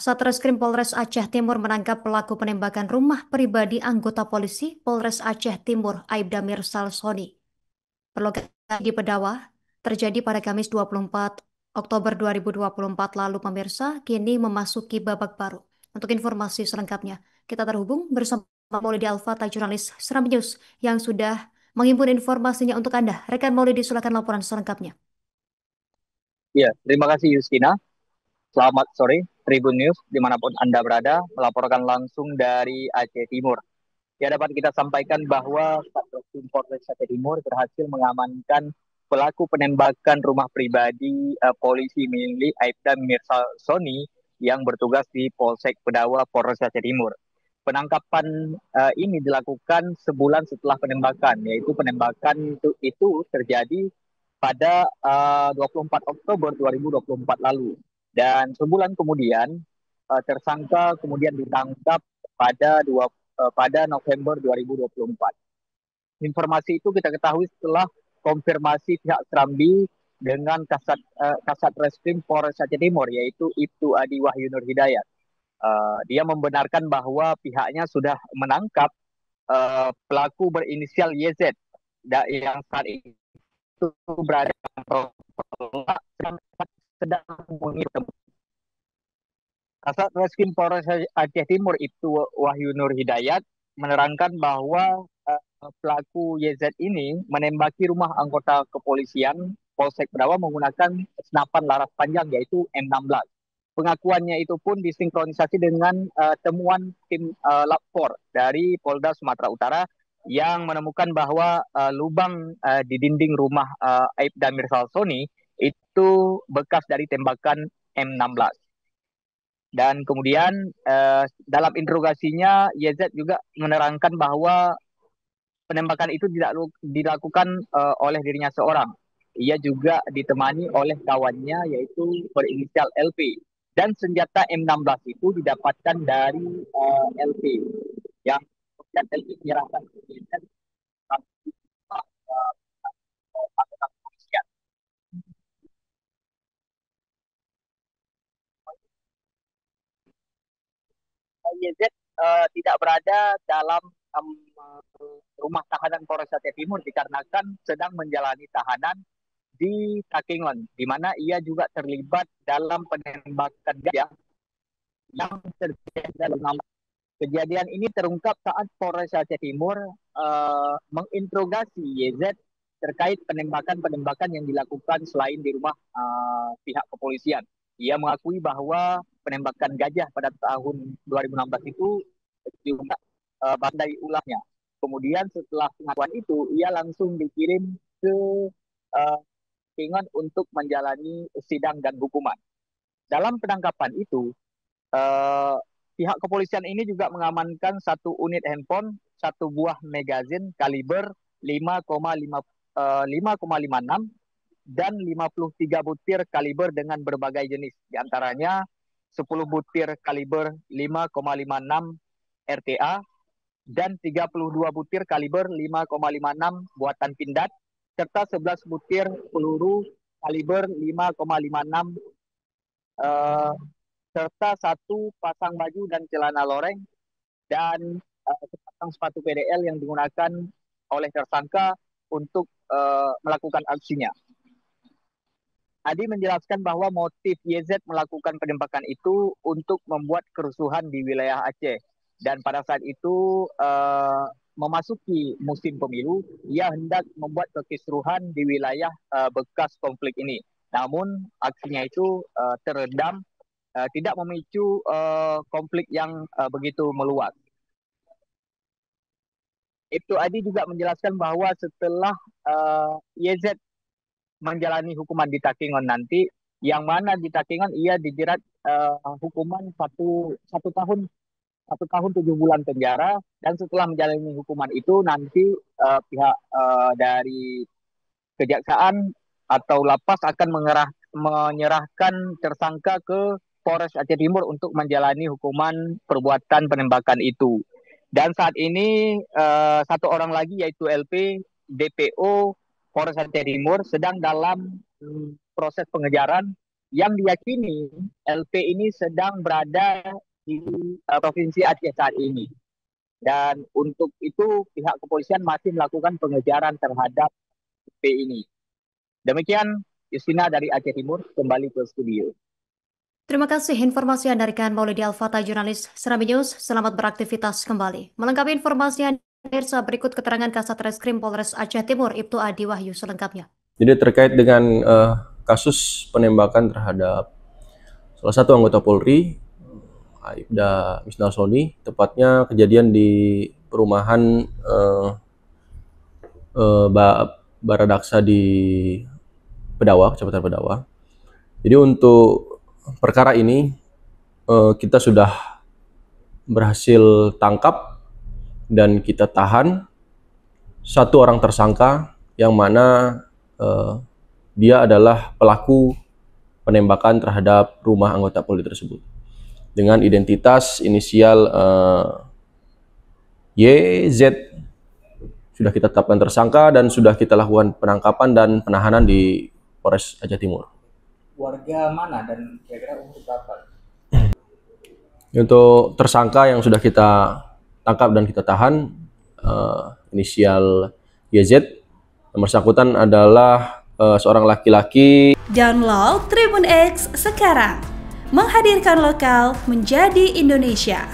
Satreskrim Polres Aceh Timur menangkap pelaku penembakan rumah pribadi anggota polisi Polres Aceh Timur, Aibda Mirsal Soni. Berlokasi di Pedawa, terjadi pada Kamis 24 Oktober 2024 lalu pemirsa, kini memasuki babak baru. Untuk informasi selengkapnya, kita terhubung bersama Maulidi Alfata, jurnalis Seram News, yang sudah menghimpun informasinya untuk Anda. Rekan Maulidi, silakan laporan selengkapnya. Ya, terima kasih Justina. Selamat sore, Tribun News dimanapun Anda berada, melaporkan langsung dari Aceh Timur. Ya, dapat kita sampaikan bahwa Satreskrim Polres Aceh Timur berhasil mengamankan pelaku penembakan rumah pribadi polisi milik Aibda Mirsal Soni yang bertugas di Polsek Pedawa, Polres Aceh Timur. Penangkapan ini dilakukan sebulan setelah penembakan, yaitu penembakan itu terjadi pada 24 Oktober 2024 lalu. Dan sebulan kemudian tersangka kemudian ditangkap pada November 2024. Informasi itu kita ketahui setelah konfirmasi pihak Serambi dengan Kasat Reskrim Polres Aceh Timur, yaitu Ibtu Adi Wahyu Nur Hidayat. Dia membenarkan bahwa pihaknya sudah menangkap pelaku berinisial YZ yang saat itu berada sedang menghitung. Kasat Reskrim Polres Aceh Timur itu Wahyu Nur Hidayat menerangkan bahwa pelaku YZ ini menembaki rumah anggota kepolisian Polsek Berawa menggunakan senapan laras panjang yaitu M16. Pengakuannya itu pun disinkronisasi dengan temuan tim Lab 4 dari Polda Sumatera Utara yang menemukan bahwa lubang di dinding rumah Aibda Mirsal Soni itu bekas dari tembakan M16. Dan kemudian dalam interogasinya YZ juga menerangkan bahwa penembakan itu tidak dilakukan oleh dirinya seorang. Ia juga ditemani oleh kawannya yaitu berinisial LP. Dan senjata M16 itu didapatkan dari LP yang kemudian LP menyerahkan ke YZ. YZ tidak berada dalam rumah tahanan Polres Aceh Timur dikarenakan sedang menjalani tahanan di Takengon, di mana ia juga terlibat dalam penembakan gajah yang terjadi dalam kejadian ini terungkap saat Polres Aceh Timur menginterogasi YZ terkait penembakan-penembakan yang dilakukan selain di rumah pihak kepolisian. Ia mengakui bahwa penembakan gajah pada tahun 2016 itu juga bandai ulahnya. Kemudian setelah pengakuan itu, ia langsung dikirim ke uh, Pingon untuk menjalani sidang dan hukuman. Dalam penangkapan itu, uh, pihak kepolisian ini juga mengamankan satu unit handphone, satu buah magazin kaliber 5,56 dan 53 butir kaliber dengan berbagai jenis. Di antaranya 10 butir kaliber 5,56 RTA dan 32 butir kaliber 5,56 buatan Pindad serta 11 butir peluru kaliber 5,56 eh, serta satu pasang baju dan celana loreng dan sepasang sepatu PDL yang digunakan oleh tersangka untuk melakukan aksinya. Adi menjelaskan bahwa motif YZ melakukan penembakan itu untuk membuat kerusuhan di wilayah Aceh. Dan pada saat itu memasuki musim pemilu, ia hendak membuat kekisruhan di wilayah bekas konflik ini. Namun aksinya itu teredam, tidak memicu konflik yang begitu meluas. Ibtu Adi juga menjelaskan bahwa setelah YZ menjalani hukuman di Takengon nanti, yang mana di Takengon ia dijerat hukuman satu tahun 7 bulan penjara, dan setelah menjalani hukuman itu nanti pihak dari kejaksaan atau lapas akan menyerahkan tersangka ke Polres Aceh Timur untuk menjalani hukuman perbuatan penembakan itu. Dan saat ini satu orang lagi yaitu LP DPO Polres Aceh Timur sedang dalam proses pengejaran yang diyakini LP ini sedang berada di Provinsi Aceh saat ini. Dan untuk itu pihak kepolisian masih melakukan pengejaran terhadap LP ini. Demikian Justina dari Aceh Timur, kembali ke studio. Terima kasih informasi yang diberikan Maulidi Al-Fatah, jurnalis Serambi News. Selamat beraktivitas kembali. Melengkapi informasi yang pemirsa, berikut keterangan Kasat Reskrim Polres Aceh Timur, Ibtu Adi Wahyu selengkapnya. Jadi terkait dengan kasus penembakan terhadap salah satu anggota Polri, Aibda Misnalsoni, tepatnya kejadian di perumahan Baradaksa di Pedawa, Kecamatan Pedawa. Jadi untuk perkara ini kita sudah berhasil tangkap dan kita tahan satu orang tersangka yang mana dia adalah pelaku penembakan terhadap rumah anggota Polri tersebut dengan identitas inisial YZ. Sudah kita tetapkan tersangka dan sudah kita lakukan penangkapan dan penahanan di Polres Aceh Timur. Warga mana dan kira-kira umur berapa? Untuk tersangka yang sudah kita tangkap dan kita tahan, inisial YZ, yang bersangkutan adalah seorang laki-laki. Download Tribun X sekarang, menghadirkan lokal menjadi Indonesia.